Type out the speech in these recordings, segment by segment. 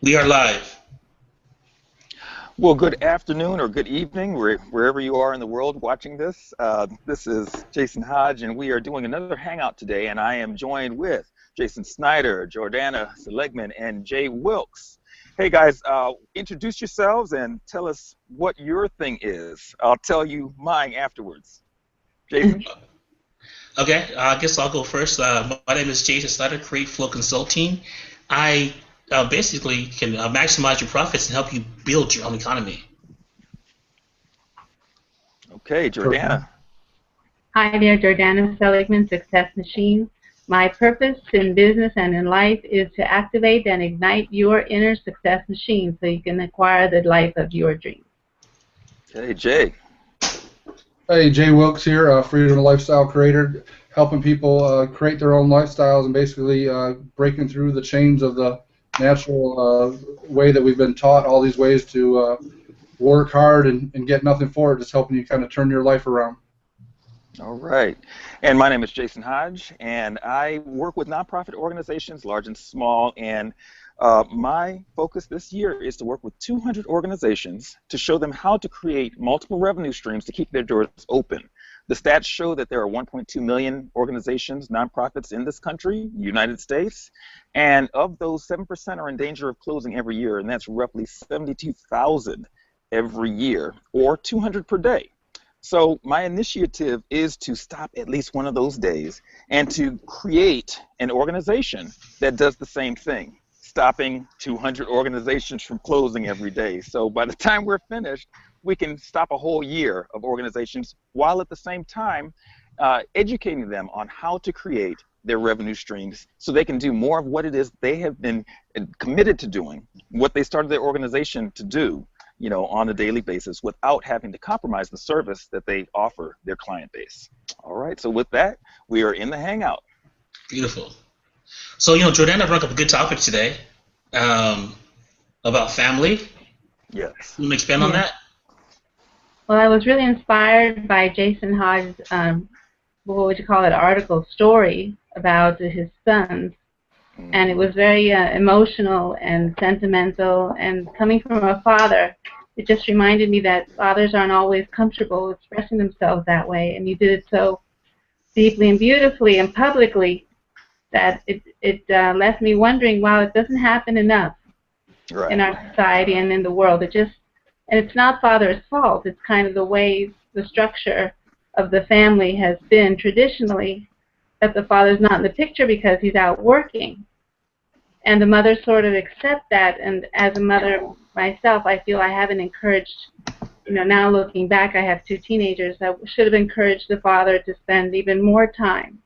We are live. Well, good afternoon or good evening, wherever you are in the world watching this. This is Jason Hodge, and we are doing another Hangout today, and I am joined with Jason Snyder, Jordana Seligman, and Jay Wilkes. Hey, guys, introduce yourselves and tell us what your thing is. I'll tell you mine afterwards. Jason? Okay, I guess I'll go first. My name is Jason Snyder, Create Flow Consulting. I basically can maximize your profits and help you build your own economy. Okay, Jordana. Hi there, Jordana Seligman, Success Machine. My purpose in business and in life is to activate and ignite your inner success machine so you can acquire the life of your dreams. Okay, Jay. Hey, Jay Wilkes here, Freedom Lifestyle Creator, helping people create their own lifestyles and basically breaking through the chains of the natural way that we've been taught, all these ways to work hard and get nothing for it, just helping you kind of turn your life around. All right. And my name is Jason Hodge, and I work with nonprofit organizations, large and small, and my focus this year is to work with 200 organizations to show them how to create multiple revenue streams to keep their doors open. The stats show that there are 1.2 million organizations, nonprofits in this country, United States, and of those, 7% are in danger of closing every year, and that's roughly 72,000 every year, or 200 per day. So my initiative is to stop at least one of those days and to create an organization that does the same thing, stopping 200 organizations from closing every day. So by the time we're finished, we can stop a whole year of organizations while at the same time educating them on how to create their revenue streams so they can do more of what it is they have been committed to doing, what they started their organization to do, you know, on a daily basis without having to compromise the service that they offer their client base. All right, so with that, we are in the Hangout. Beautiful. So, Jordana brought up a good topic today about family. Yes. You want to expand on that? Well, I was really inspired by Jason Hodge's, what would you call it, article story about his sons. And it was very emotional and sentimental, and coming from a father, it just reminded me that fathers aren't always comfortable expressing themselves that way, and you did it so deeply and beautifully and publicly that it left me wondering, wow, it doesn't happen enough in our society and in the world. And it's not father's fault. It's kind of the way the structure of the family has been traditionally, that the father's not in the picture because he's out working. And the mothers sort of accept that, and as a mother myself, I feel I haven't encouraged, now looking back, I have two teenagers, I should have encouraged the father to spend even more time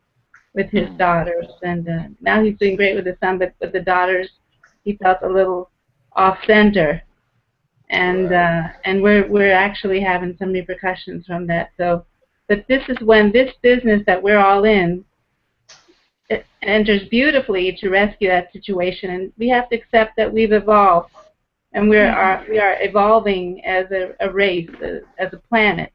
with his daughters. And now he's doing great with the son, but with the daughters, he felt a little off-center. And we're actually having some repercussions from that. So, but this is when this business that we're all in, it enters beautifully to rescue that situation, and we have to accept that we've evolved, and we are evolving as a race, as a planet.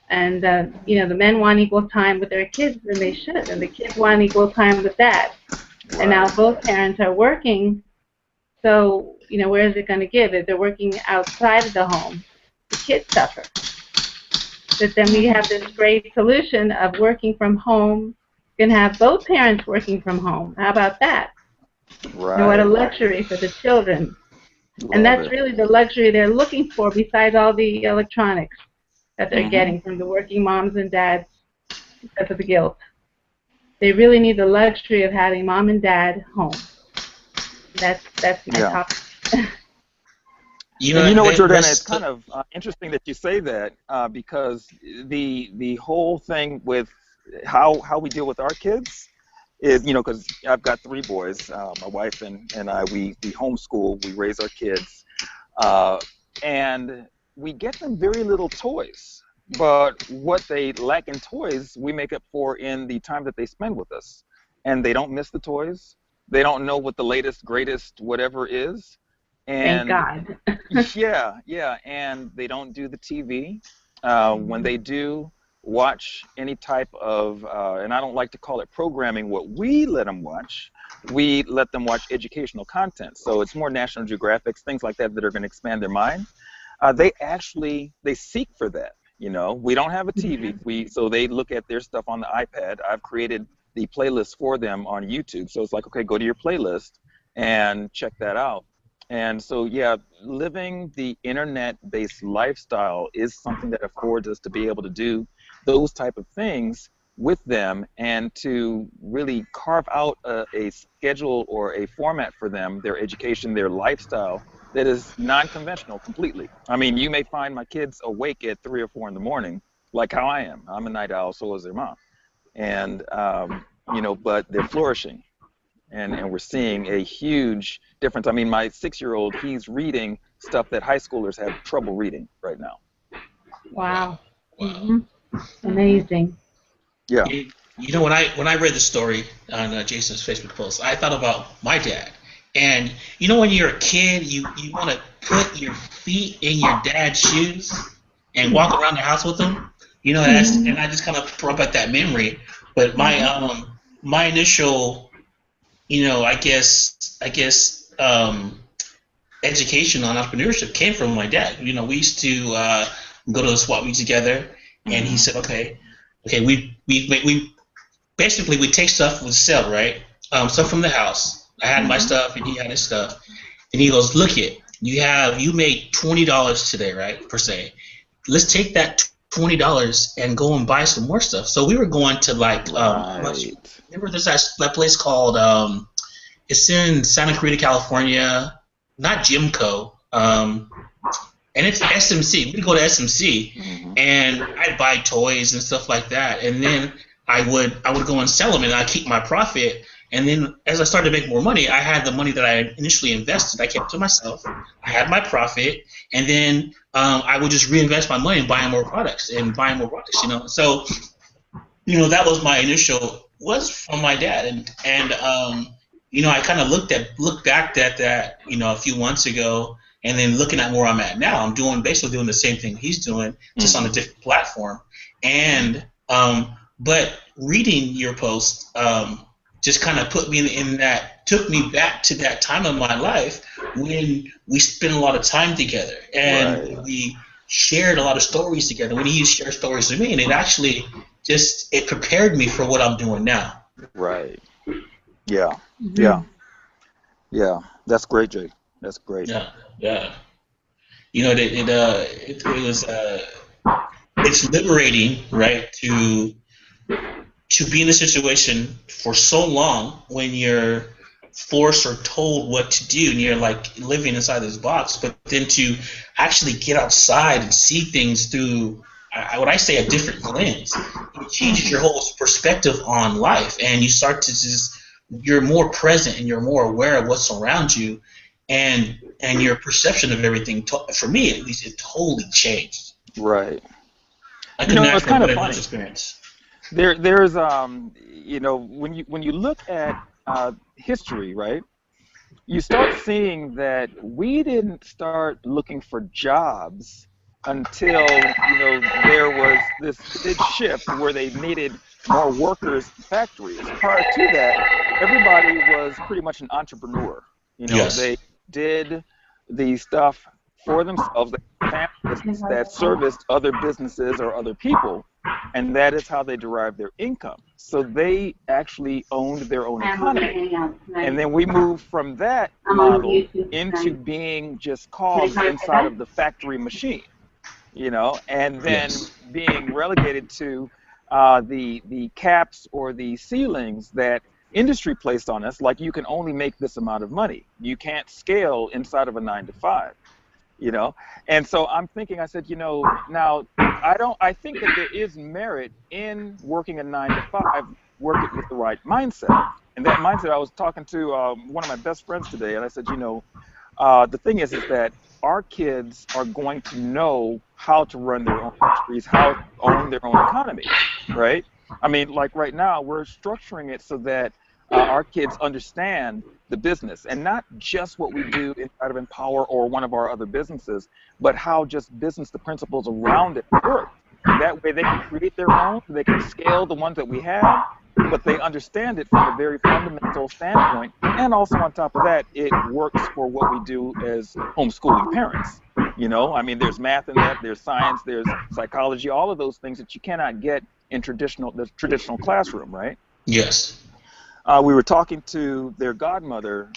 And the men want equal time with their kids, and they should, and the kids want equal time with dad. And now both parents are working, so where is it going to give? If they're working outside of the home, the kids suffer. But then we have this great solution of working from home. You can have both parents working from home. How about that? Right. What a luxury for the children. And that's really the luxury they're looking for, besides all the electronics that they're getting from the working moms and dads because of the guilt. They really need the luxury of having mom and dad home. That's my topic. And you know what, Jordana, it's kind of interesting that you say that because the whole thing with how we deal with our kids is, because I've got three boys, my wife and I, we homeschool, we raise our kids, and we get them very little toys, but what they lack in toys, we make up for in the time that they spend with us, and they don't miss the toys, they don't know what the latest, greatest, whatever is, and thank God. yeah, and they don't do the TV. When they do watch any type of, and I don't like to call it programming, what we let them watch, we let them watch educational content. So it's more National Geographics, things like that, that are going to expand their mind. They seek for that. You know, we don't have a TV, so they look at their stuff on the iPad. I've created the playlist for them on YouTube. So it's like, okay, go to your playlist and check that out. And so, yeah, living the internet-based lifestyle is something that affords us to be able to do those type of things with them, and to really carve out a schedule or a format for them, their education, their lifestyle, that is non-conventional completely. I mean, you may find my kids awake at 3 or 4 in the morning, like how I am. I'm a night owl, so is their mom. And, you know, but they're flourishing. And we're seeing a huge difference. I mean, my 6-year-old, he's reading stuff that high schoolers have trouble reading right now. Wow. Amazing. Yeah. You know, when I read the story on Jason's Facebook post, I thought about my dad. And you know, when you're a kid, you want to put your feet in your dad's shoes and walk around the house with him. You know, and I just kind of brought back that memory. But my initial, you know, I guess education on entrepreneurship came from my dad. You know, we used to go to the swap meet together, and he said, okay, we basically we take stuff, we sell, right? Stuff from the house. I had my stuff, and he had his stuff, and he goes, look it, you made $20 today, right? Per se. Let's take that $20 and go and buy some more stuff. So we were going to like remember there's that place called it's in Santa Clarita, California, not Jimco, and it's SMC. We'd go to SMC, and I'd buy toys and stuff like that, and then I would go and sell them, and I'd keep my profit. And then as I started to make more money, I had the money that I initially invested. I kept to myself. I had my profit, and then I would just reinvest my money in buying more products, you know. So, you know, that was my initial, was from my dad. And you know, I kind of looked back at that, you know, a few months ago, and then looking at where I'm at now. I'm basically doing the same thing he's doing, just on a different platform. And but reading your post just kind of put me in that, took me back to that time of my life when we spent a lot of time together, and we shared a lot of stories together. When he used to share stories with me, and it actually it prepared me for what I'm doing now. Right. Yeah. That's great, Jay. That's great. Yeah. You know, it was it's liberating, right, to be in a situation for so long when you're forced or told what to do, and you're like living inside this box, but then to actually get outside and see things through what I say a different lens, it changes your whole perspective on life, and you start to you're more present and you're more aware of what's around you, and your perception of everything, for me at least, it totally changed. Right. I couldn't ask for a better experience. There's you know, when you look at history, right, you start seeing that we didn't start looking for jobs until, you know, there was this big shift where they needed more workers in factories. Prior to that, everybody was pretty much an entrepreneur. You know, they did the stuff for themselves, that serviced other businesses or other people, and that is how they derived their income. So they actually owned their own economy. And then we moved from that model into being just cogs inside of the factory machine, you know, and then being relegated to the caps or the ceilings that industry placed on us, like you can only make this amount of money. You can't scale inside of a 9-to-5. You know, and so I'm thinking, I said, you know, now I think that there is merit in working a 9-to-5, working with the right mindset. And that mindset, I was talking to one of my best friends today, and I said, you know, the thing is that our kids are going to know how to run their own industries, how to own their own economy, right? I mean, like right now, we're structuring it so that our kids understand the business, and not just what we do inside of Empower or one of our other businesses, but how just business, the principles around it work. That way they can create their own, they can scale the ones that we have, but they understand it from a very fundamental standpoint And also on top of that, it works for what we do as homeschooling parents. You know, I mean, there's math in that, there's science, there's psychology, all of those things that you cannot get in the traditional classroom, right? Yes. We were talking to their godmother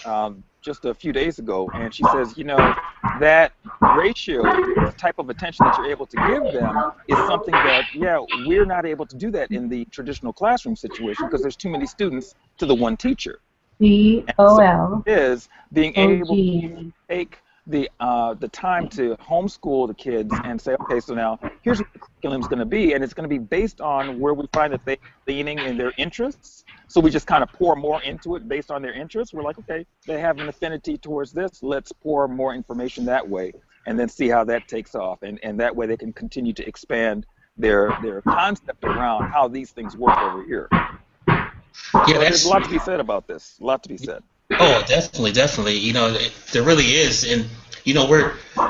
just a few days ago, and she says, you know, that ratio, the type of attention that you're able to give them is something that, yeah, we're not able to do that in the traditional classroom situation because there's too many students to the one teacher. COL. So is being able to take the time to homeschool the kids and say, okay, so now here's what the curriculum's going to be, and it's going to be based on where we find that they're leaning in their interests. So we just kind of pour more into it based on their interests. We're like, okay, they have an affinity towards this. Let's pour more information that way, and then see how that takes off, and that way they can continue to expand their concept around how these things work over here. Yeah, so there's a lot to be said about this. A lot to be said. Oh, definitely, definitely. You know, there really is, and you know,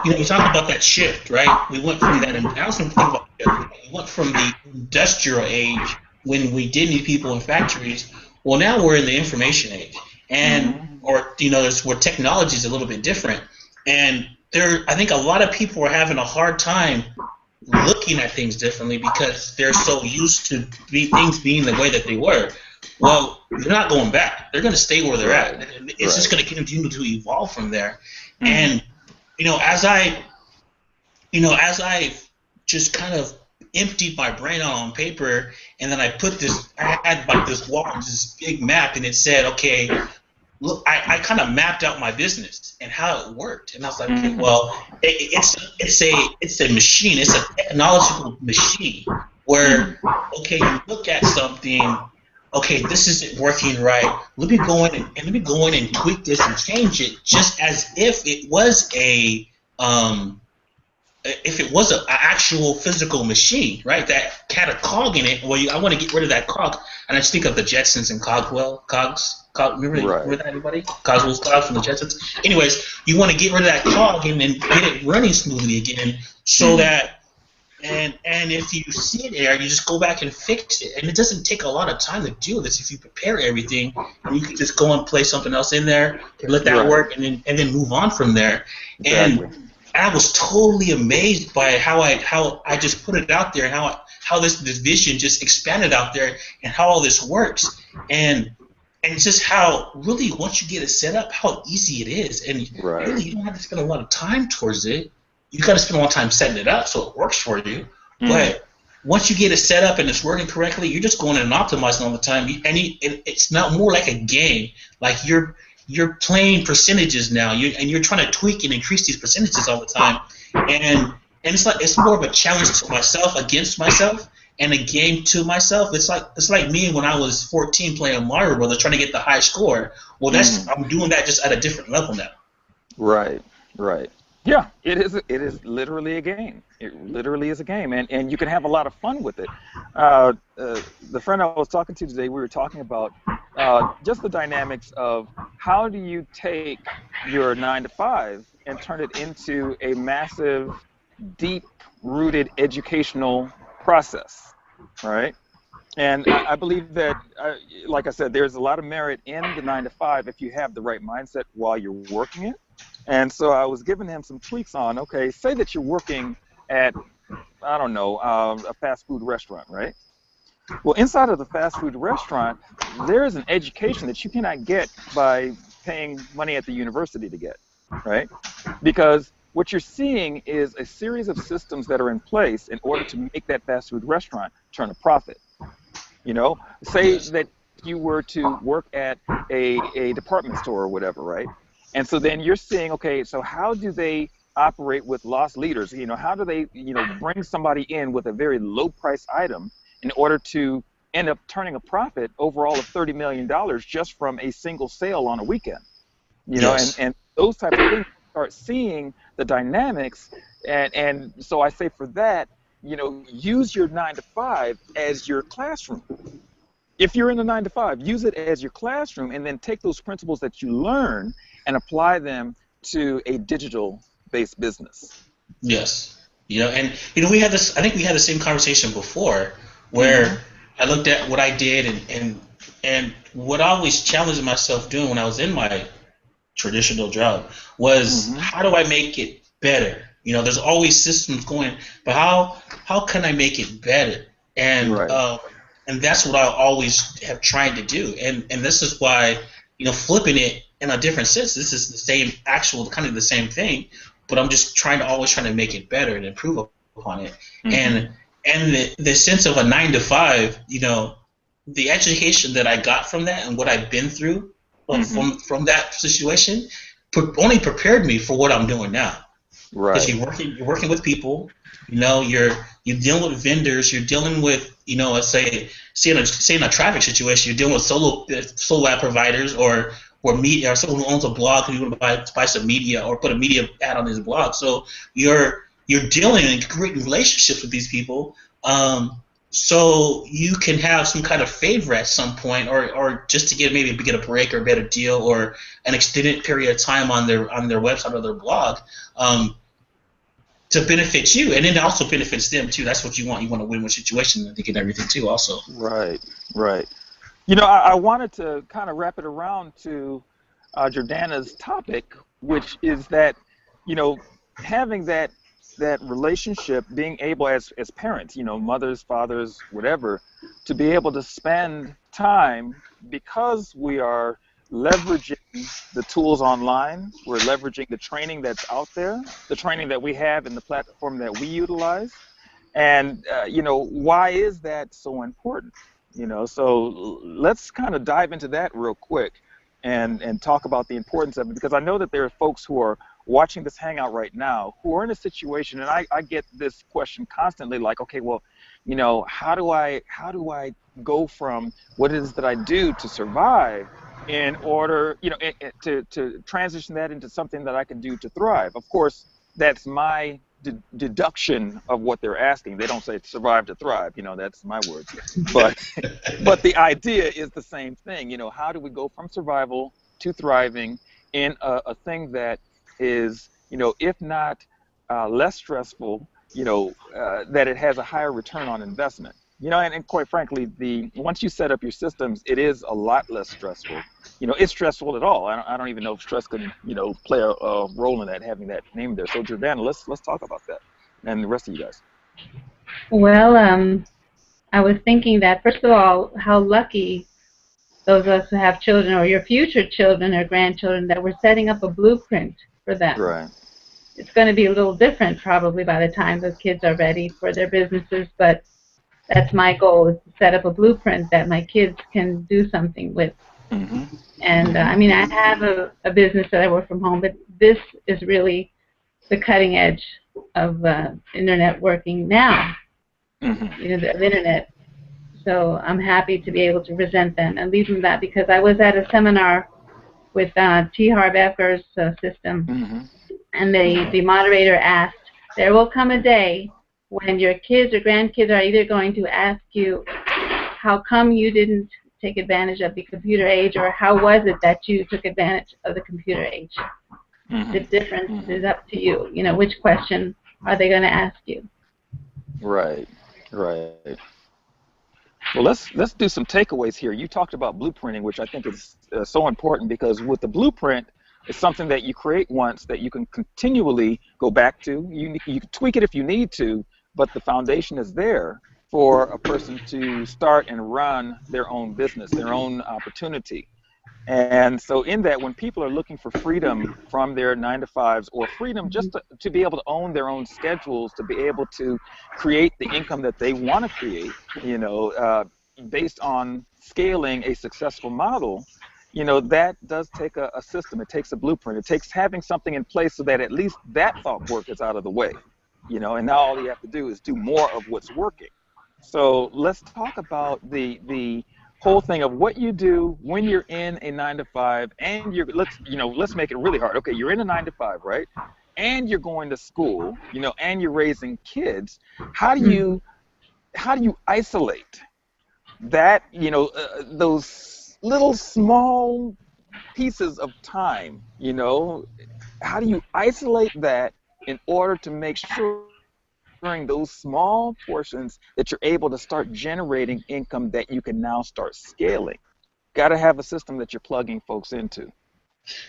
you talk about that shift, right? We went from that, and I was thinking about that. We went from the industrial age when we did need people in factories. Well, now we're in the information age, and or you know, where technology is a little bit different, and I think a lot of people are having a hard time looking at things differently because they're so used to things being the way that they were. Well, they're not going back. They're going to stay where they're at. It's just going to continue to evolve from there. And as I just kind of emptied my brain out on paper, and then I had like this wall, this big map, and it said, okay, look, I kind of mapped out my business and how it worked, and I was like, okay, well, it's a machine, it's a technological machine where, okay, you look at something. Okay, this isn't working right. Let me go in and tweak this and change it, just as if it was an actual physical machine, right? That had a cog in it. Well, I want to get rid of that cog, and I just think of the Jetsons and cogs. Remember that, everybody? Cogswell's cogs from the Jetsons. Anyways, you want to get rid of that cog and then get it running smoothly again, so that. And if you see it there, you just go back and fix it. And it doesn't take a lot of time to do this if you prepare everything. And you can just go and place something else in there and let that work, and then move on from there. Exactly. And I was totally amazed by how I just put it out there, and how this vision just expanded out there, and how all this works. And just how really, once you get it set up, how easy it is. And really, you don't have to spend a lot of time towards it. You got to spend a lot of time setting it up so it works for you. But once you get it set up and it's working correctly, you're just going in and optimizing all the time. And it's not more like a game. Like you're playing percentages now, and you're trying to tweak and increase these percentages all the time. And it's more of a challenge to myself, against myself, and a game to myself. It's like me when I was 14 playing Mario Brothers, trying to get the high score. Well, I'm doing that just at a different level now. Right. Yeah, it is literally a game. It literally is a game, and you can have a lot of fun with it. The friend I was talking to today, we were talking about just the dynamics of how do you take your 9-to-5 and turn it into a massive, deep-rooted educational process, right? And I believe that, like I said, there's a lot of merit in the 9-to-5 if you have the right mindset while you're working it. And so I was giving him some tweaks on, okay, say that you're working at, I don't know, a fast food restaurant, right? Well, inside of the fast food restaurant, there is an education that you cannot get by paying money at the university to get, right? Because what you're seeing is a series of systems that are in place in order to make that fast food restaurant turn a profit. You know, say that you were to work at a department store or whatever, right? And so then you're seeing, okay, so how do they operate with loss leaders? You know, how do they, bring somebody in with a very low price item in order to end up turning a profit overall of $30 million just from a single sale on a weekend? You know, and those types of things, start seeing the dynamics. And so I say for that, use your 9-to-5 as your classroom. If you're in the 9-to-5, use it as your classroom, and then take those principles that you learn and apply them to a digital-based business. Yes. And we had this. I think we had the same conversation before, where I looked at what I did, and And what I always challenged myself doing when I was in my traditional job was, Mm-hmm. how do I make it better? There's always systems going, but how can I make it better? And Right. and that's what I always have tried to do. And this is why, flipping it in a different sense. This is the same, actual kind of the same thing, but I'm just always trying to make it better and improve upon it. Mm-hmm. And the sense of a 9 to 5, the education that I got from that and what I've been through Mm-hmm. from that situation only prepared me for what I'm doing now. Because Right. you're working with people, you're dealing with vendors, you're dealing with, let's say in a traffic situation, you're dealing with solo app providers or media, or someone who owns a blog who you want to buy some media or put a media ad on his blog. So you're dealing and creating relationships with these people. So you can have some kind of favor at some point, or just to get a break or a better deal or an extended period of time on their website or their blog, to benefit you, and then it also benefits them too. That's what you want. You want a win-win situation, and they get everything too. Also, Right. Right. I wanted to kind of wrap it around to Jordana's topic, which is that, you know, having that relationship, being able as parents, mothers, fathers, whatever, to be able to spend time because we are leveraging the tools online, we're leveraging the training that's out there, the training that we have in the platform that we utilize. And, why is that so important? So let's kind of dive into that real quick and talk about the importance of it, because I know that there are folks who are watching this Hangout right now who are in a situation, and I get this question constantly, like, okay, well, how do I go from what it is that I do to survive in order, to transition that into something that I can do to thrive? Of course, that's my deduction of what they're asking. They don't say survive to thrive, that's my words. But but the idea is the same thing. How do we go from survival to thriving in a thing that is, if not less stressful, that it has a higher return on investment. And quite frankly, once you set up your systems, it is a lot less stressful. It's stressful at all. I don't even know if stress could, play a role in that, having that name there. So Jordana, let's talk about that, and the rest of you guys. Well, I was thinking that, first of all, how lucky those of us who have children, or your future children or grandchildren, that we're setting up a blueprint for them. Right. It's going to be a little different probably by the time those kids are ready for their businesses, but that's my goal, is to set up a blueprint that my kids can do something with. Mm-hmm. And I mean, I have a business that I work from home, but this is really the cutting edge of internet working now, Mm-hmm. the internet. So I'm happy to be able to present them and leave them that, because I was at a seminar with T. Harv Eker's system, Mm-hmm. and the moderator asked, there will come a day when your kids or grandkids are either going to ask you, how come you didn't take advantage of the computer age, or how was it that you took advantage of the computer age? Mm-hmm. The difference Mm-hmm. is up to you. Which question are they going to ask you? Right. Right. Well, let's do some takeaways here. You talked about blueprinting, which I think is so important, because with the blueprint, it's something that you create once that you can continually go back to. You can tweak it if you need to, but the foundation is there for a person to start and run their own business, their own opportunity. And so in that, when people are looking for freedom from their 9 to 5s, or freedom just to be able to own their own schedules, to be able to create the income that they want to create, based on scaling a successful model, that does take a system. It takes a blueprint. It takes having something in place so that at least that thought work is out of the way, and now all you have to do is do more of what's working. So let's talk about the whole thing of what you do when you're in a 9 to 5, and let's make it really hard. Okay, you're in a 9 to 5, right? And you're going to school, and you're raising kids. How do you isolate that, those little small pieces of time, how do you isolate that in order to make sure during those small portions that you're able to start generating income that you can now start scaling? got to have a system that you're plugging folks into.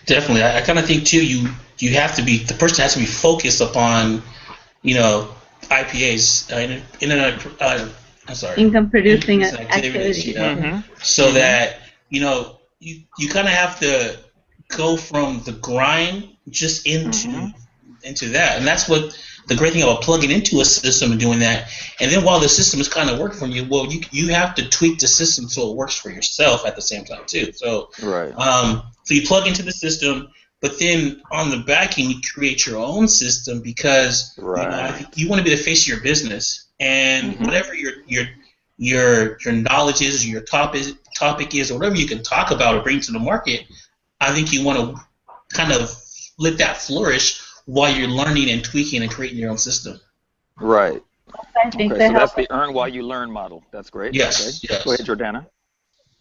Definitely. I kind of think too. You have to be, the person has to be focused upon, IPAs, internet. I'm sorry. Income producing activities. activities. So that you kind of have to go from the grind just into that, and that's what the great thing about plugging into a system and doing that. And then while the system is kind of working for you, well, you have to tweak the system so it works for yourself at the same time too. So so you plug into the system, but then on the back end you create your own system because I think you want to be the face of your business, and whatever your knowledge is, or your topic is, or whatever you can talk about or bring to the market, I think you want to kind of let that flourish while you're learning and tweaking and creating your own system. Right. I think so that's the earn while you learn model. That's great. Yes. Okay. Yes. Go ahead, Jordana.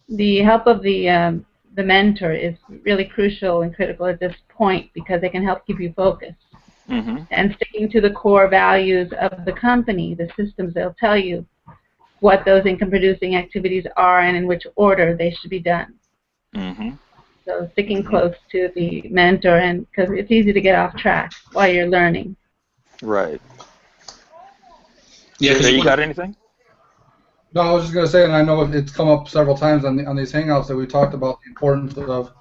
The help of the mentor is really crucial and critical at this point because they can help keep you focused. And sticking to the core values of the company, the systems, they'll tell you what those income-producing activities are and in which order they should be done. So sticking close to the mentor, and because it's easy to get off track while you're learning. Right. Yeah. You got anything? No, I was just going to say, and I know it's come up several times on these Hangouts that we talked about the importance of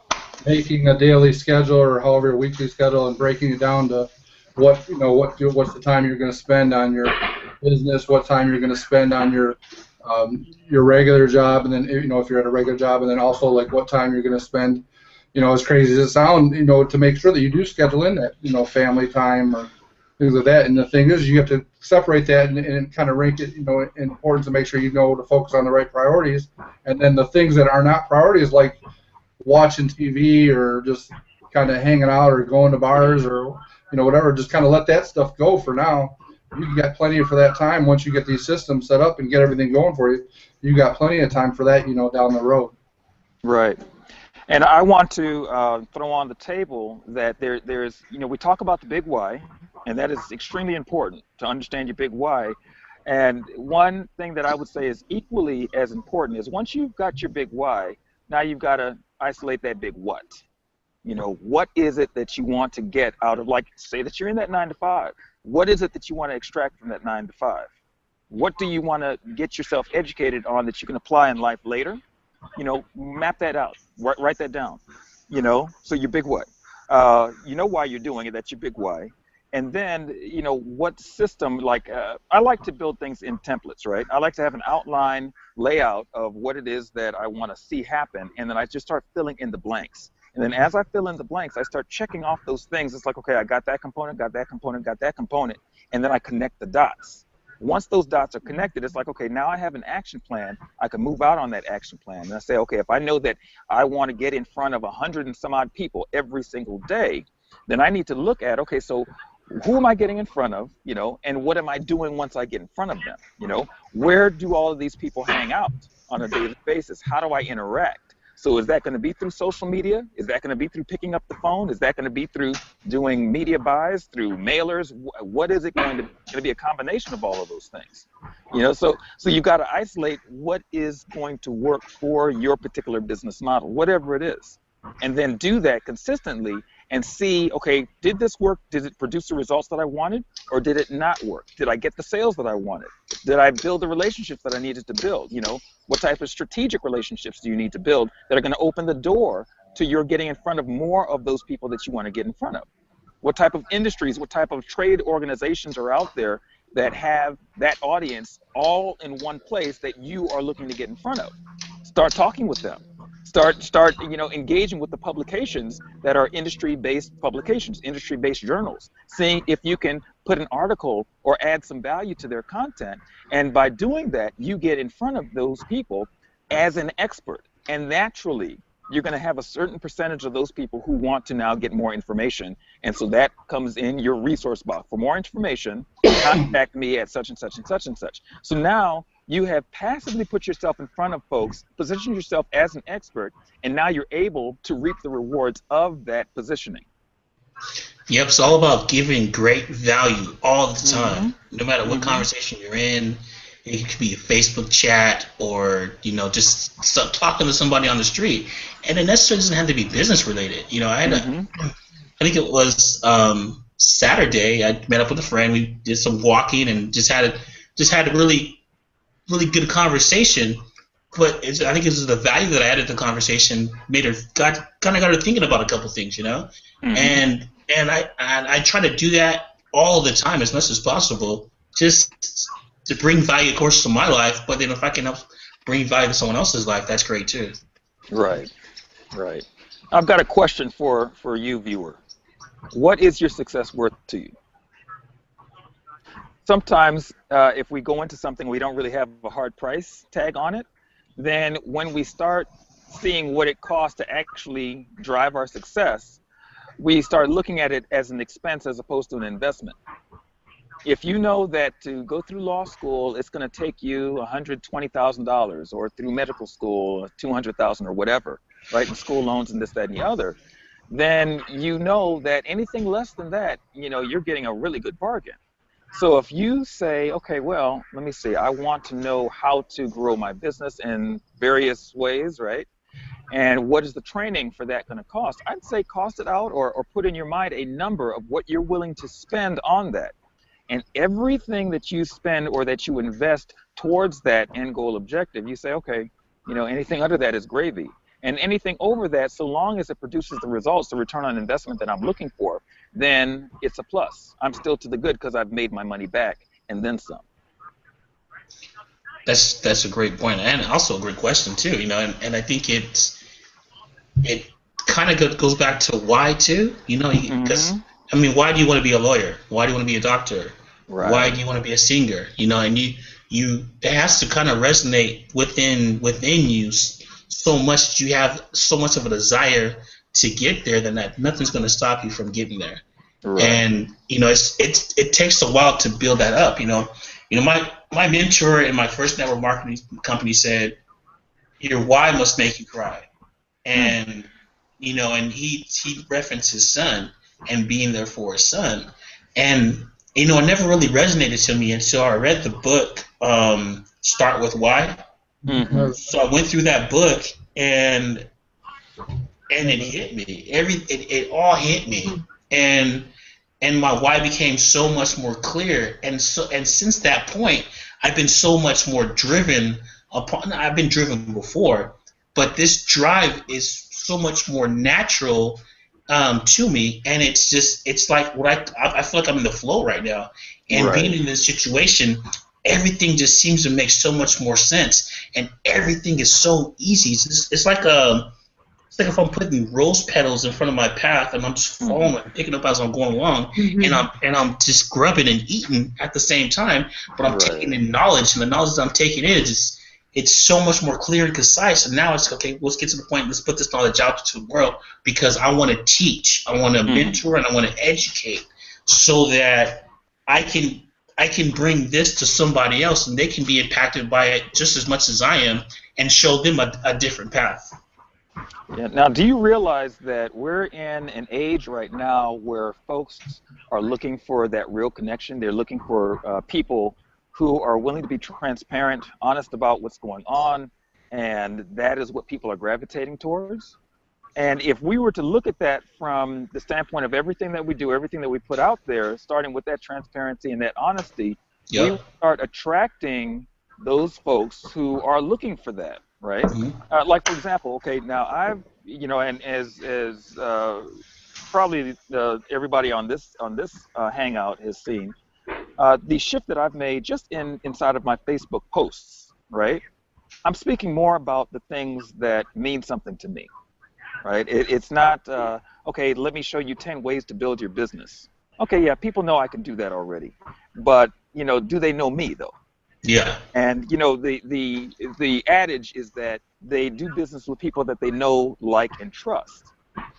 making a daily schedule or however a weekly schedule and breaking it down to what's the time you're going to spend on your business, what time you're going to spend on your regular job, and then if you're at a regular job, and then also like what time you're going to spend, as crazy as it sounds, to make sure that you do schedule in that family time or things like that. And the thing is, you have to separate that and kind of rank it in importance to make sure you know to focus on the right priorities, and then the things that are not priorities like watching TV or just kind of hanging out or going to bars or whatever, just kind of let that stuff go for now. You got plenty for that time once you get these systems set up and get everything going for you. You got plenty of time for that, down the road. Right. And I want to throw on the table that there's, we talk about the big why, and that is extremely important to understand your big why. And one thing that I would say is equally as important is once you've got your big why, now you've got to isolate that big what. What is it that you want to get out of, like, say that you're in that 9 to 5. What is it that you want to extract from that 9 to 5? What do you want to get yourself educated on that you can apply in life later? Map that out. Write that down. So your big what. Why you're doing it. That's your big why. And then, what system, like, I like to build things in templates, right? I like to have an outline layout of what it is that I want to see happen, and then I just start filling in the blanks. And then as I fill in the blanks, I start checking off those things. It's like, okay, I got that component, got that component, got that component, and then I connect the dots. Once those dots are connected, it's like, okay, now I have an action plan. I can move out on that action plan. And I say, okay, if I know that I want to get in front of 100 and some odd people every single day, then I need to look at, okay, so who am I getting in front of, and what am I doing once I get in front of them? Where do all of these people hang out on a daily basis? How do I interact? So is that going to be through social media? Is that going to be through picking up the phone? Is that going to be through doing media buys, through mailers? What is it going to be? A combination of all of those things. So you've got to isolate what is going to work for your particular business model, whatever it is, and then do that consistently and see, okay, did this work? Did it produce the results that I wanted, or did it not work? Did I get the sales that I wanted? Did I build the relationships that I needed to build? What type of strategic relationships do you need to build that are going to open the door to your getting in front of more of those people that you want to get in front of? What type of industries, what type of trade organizations are out there that have that audience all in one place that you are looking to get in front of? Start talking with them. Start engaging with the publications that are industry-based publications, industry-based journals, seeing if you can put an article or add some value to their content. And by doing that, you get in front of those people as an expert. And naturally, you're going to have a certain percentage of those people who want to now get more information. And so that comes in your resource box. For more information, contact me at such and such and such and such. So now you have passively put yourself in front of folks, positioned yourself as an expert, and now you're able to reap the rewards of that positioning. Yep, it's all about giving great value all the time, no matter what conversation you're in. It could be a Facebook chat, or just talking to somebody on the street, and it necessarily doesn't have to be business related. I think it was Saturday. I met up with a friend. We did some walking and just had a really really good conversation. But I think it's the value that I added to the conversation made her kind of got her thinking about a couple things, and I try to do that all the time as much as possible, just to bring value, of course, to my life. But then if I can help bring value to someone else's life, that's great too. Right, right. I've got a question for you, viewer. What is your success worth to you? Sometimes if we go into something we don't really have a hard price tag on it, then when we start seeing what it costs to actually drive our success, we start looking at it as an expense as opposed to an investment. If you know that to go through law school, it's going to take you $120,000, or through medical school, $200,000 or whatever, right, and school loans and this, that, and the other, then you know that anything less than that, you're getting a really good bargain. So if you say, okay, well, let me see, I want to know how to grow my business in various ways, right? And what is the training for that going to cost? I'd say cost it out, or put in your mind a number of what you're willing to spend on that. And everything that you spend or that you invest towards that end goal objective, you say, okay, anything under that is gravy. And anything over that, so long as it produces the results, the return on investment that I'm looking for, then it's a plus. I'm still to the good because I've made my money back and then some. That's a great point, and also a great question too. And I think it kind of goes back to why too. Because why do you want to be a lawyer? Why do you want to be a doctor? Right. Why do you want to be a singer? And you it has to kind of resonate within you so much that you have so much of a desire to get there, then that nothing's going to stop you from getting there. Right. And it takes a while to build that up. My mentor in my first network marketing company said, "Your why must make you cry," and and he referenced his son and being there for his son, and it never really resonated to me until I read the book Start With Why. Mm-hmm. So I went through that book, and it hit me. It all hit me, and my why became so much more clear. And since that point, I've been so much more driven upon. I've been driven before, but this drive is so much more natural to me, and it's like I feel like I'm in the flow right now, and right. Being in this situation, everything just seems to make so much more sense, and everything is so easy. It's like if I'm putting rose petals in front of my path, and I'm just following and picking up as I'm going along, and I'm just grubbing and eating at the same time, but I'm right. taking in knowledge, and the knowledge that I'm taking in is it's so much more clear and concise. And now it's okay. Let's get to the point. Let's put this knowledge out to the world, because I want to teach, I want to mentor, and I want to educate, so that I can bring this to somebody else, and they can be impacted by it just as much as I am, and show them a different path. Yeah. Now, do you realize that we're in an age right now where folks are looking for that real connection? They're looking for people who are willing to be transparent, honest about what's going on, and that is what people are gravitating towards. And if we were to look at that from the standpoint of everything that we do, everything that we put out there, starting with that transparency and that honesty, we would start attracting those folks who are looking for that, right? Like, for example, okay, now I've, and as probably everybody on this Hangout has seen, the shift that I've made just inside of my Facebook posts, right? I'm speaking more about the things that mean something to me, right? It's not, okay, let me show you 10 ways to build your business. Okay, yeah, people know I can do that already. But, do they know me, though? Yeah. And, the adage is that they do business with people that they know, like, and trust.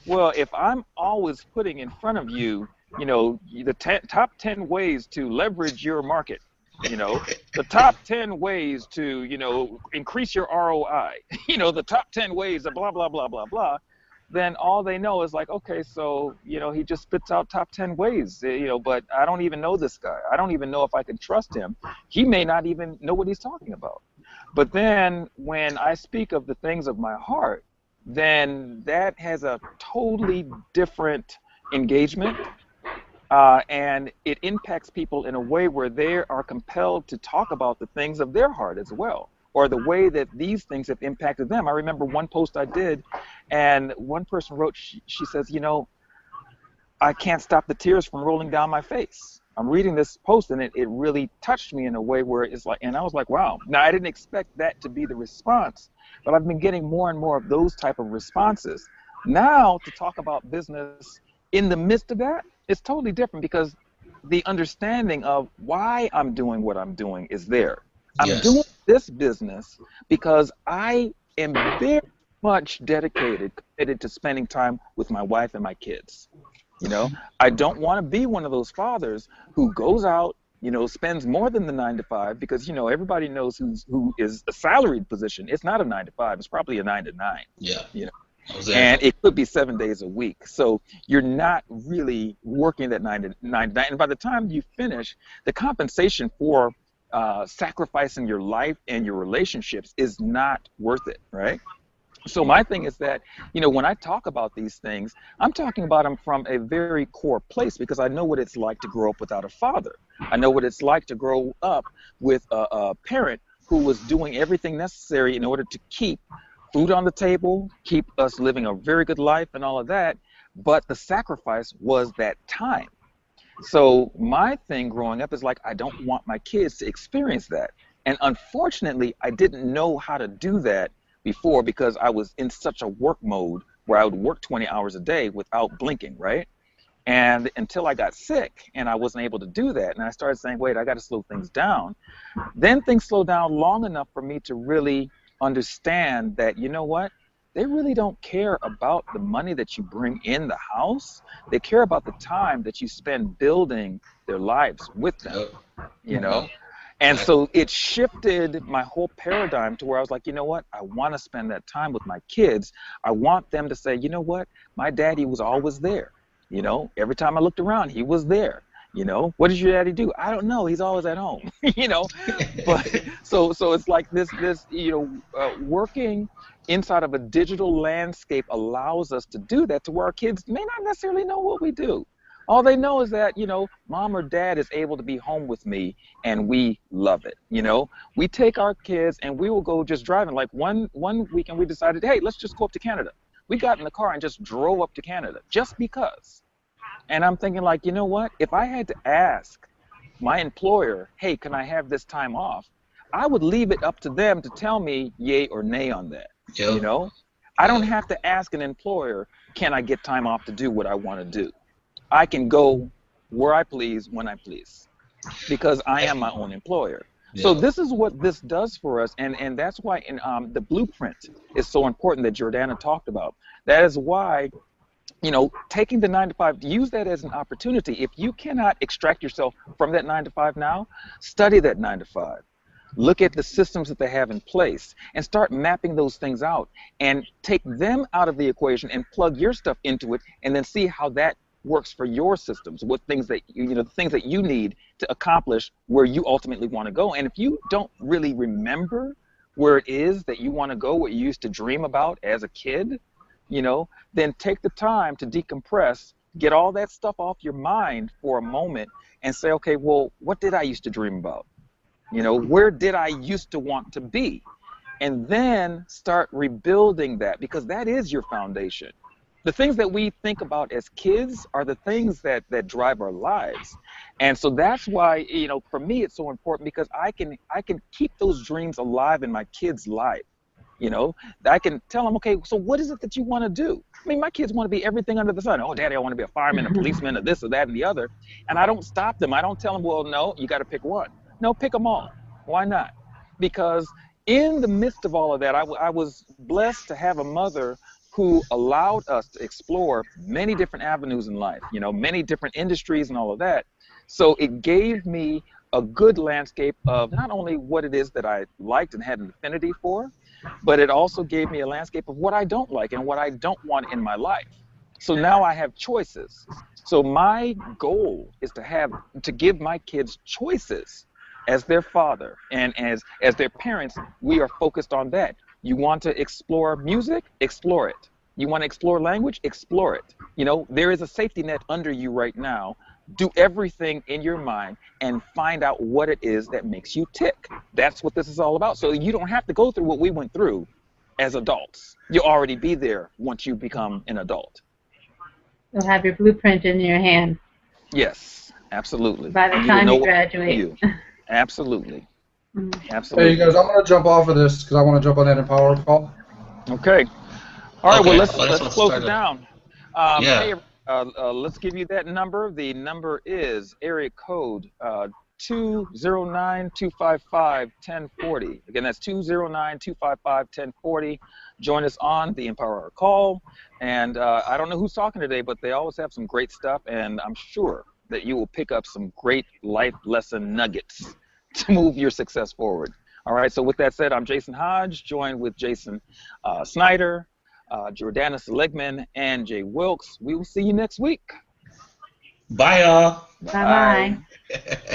Well, if I'm always putting in front of you, the top 10 ways to leverage your market, the top 10 ways to, increase your ROI, the top 10 ways of blah, blah, blah, blah, blah, then all they know is like, okay, so, he just spits out top 10 ways, but I don't even know this guy. I don't even know if I can trust him. He may not even know what he's talking about. But then when I speak of the things of my heart, then that has a totally different engagement. And it impacts people in a way where they are compelled to talk about the things of their heart as well, or the way that these things have impacted them. I remember one post I did, and one person wrote, she says, I can't stop the tears from rolling down my face. I'm reading this post, and it really touched me in a way where it's like, and I was like, wow. Now, I didn't expect that to be the response, but I've been getting more and more of those type of responses. Now, to talk about business in the midst of that, it's totally different because the understanding of why I'm doing what I'm doing is there. I'm doing this business because I am very much committed to spending time with my wife and my kids. I don't want to be one of those fathers who goes out, spends more than the 9 to 5 because, everybody knows who is a salaried position. It's not a 9 to 5. It's probably a 9 to 9. Yeah. Exactly. And it could be 7 days a week. So you're not really working that 9 to 9. And by the time you finish, the compensation for sacrificing your life and your relationships is not worth it, right? So my thing is that, when I talk about these things, I'm talking about them from a very core place because I know what it's like to grow up without a father. I know what it's like to grow up with a parent who was doing everything necessary in order to keep food on the table, keep us living a very good life and all of that, but the sacrifice was that time. So my thing growing up is like, I don't want my kids to experience that. And unfortunately, I didn't know how to do that before because I was in such a work mode where I would work 20 hours a day without blinking, right? And until I got sick and I wasn't able to do that, and I started saying, wait, I got to slow things down. Then things slowed down long enough for me to really understand that, you know what? They really don't care about the money that you bring in the house. They care about the time that you spend building their lives with them, And so it shifted my whole paradigm to where I was like, you know what? I want to spend that time with my kids. I want them to say, you know what? My daddy was always there. Every time I looked around, he was there. What does your daddy do? I don't know. He's always at home. But so it's like this working inside of a digital landscape allows us to do that to where our kids may not necessarily know what we do. All they know is that, mom or dad is able to be home with me and we love it. We take our kids and we will go just driving. Like one weekend we decided, hey, let's just go up to Canada. We got in the car and just drove up to Canada just because. And I'm thinking like, you know what? If I had to ask my employer, hey, can I have this time off? I would leave it up to them to tell me yay or nay on that. Yep. I don't have to ask an employer, can I get time off to do what I want to do? I can go where I please, when I please, because I am my own employer. Yeah. So this is what this does for us, and that's why in the blueprint is so important that Jordana talked about. That is why, taking the 9 to 5, use that as an opportunity. If you cannot extract yourself from that 9 to 5 now, study that 9 to 5. Look at the systems that they have in place and start mapping those things out and take them out of the equation and plug your stuff into it and then see how that works for your systems, what things that the things that you need to accomplish where you ultimately want to go. And if you don't really remember where it is that you want to go, what you used to dream about as a kid, then take the time to decompress, get all that stuff off your mind for a moment and say, okay, well, what did I used to dream about? Where did I used to want to be? And then start rebuilding that, because that is your foundation. The things that we think about as kids are the things that drive our lives. And so that's why, for me, it's so important, because I can keep those dreams alive in my kids' life. I can tell them, okay, so what is it that you want to do? I mean, my kids want to be everything under the sun. Oh, Daddy, I want to be a fireman, a policeman, or this or that and the other. And I don't stop them. I don't tell them, well, no, you got to pick one. No, pick them all. Why not? Because in the midst of all of that, I was blessed to have a mother who allowed us to explore many different avenues in life, many different industries and all of that. So it gave me a good landscape of not only what it is that I liked and had an affinity for, but it also gave me a landscape of what I don't like and what I don't want in my life. So now I have choices. So my goal is to give my kids choices as their father, and as their parents. We are focused on that. You want to explore music? Explore it. You want to explore language? Explore it. You know, there is a safety net under you right now. Do everything in your mind and find out what it is that makes you tick. That's what this is all about. So you don't have to go through what we went through as adults. You'll already be there once you become an adult. You'll have your blueprint in your hand Yes, absolutely. by the And time will you know graduate. you. Absolutely. Mhm. Absolutely. Hey, you guys, I'm going to jump off of this because I want to jump on that Empower call. Okay. All right. Well, Okay. let's Well, that's let's what's close it started. down. Yeah. Hey, let's give you that number. The number is area code 209-255-1040. Again, that's 209-255-1040. Join us on the Empower Call. And I don't know who's talking today, but they always have some great stuff, and I'm sure that you will pick up some great life lesson nuggets to move your success forward. All right. So with that said, I'm Jason Hodge, joined with Jason Snyder, Jordana Seligman, and Jay Wilkes. We will see you next week. Bye, y'all. Bye-bye. Bye.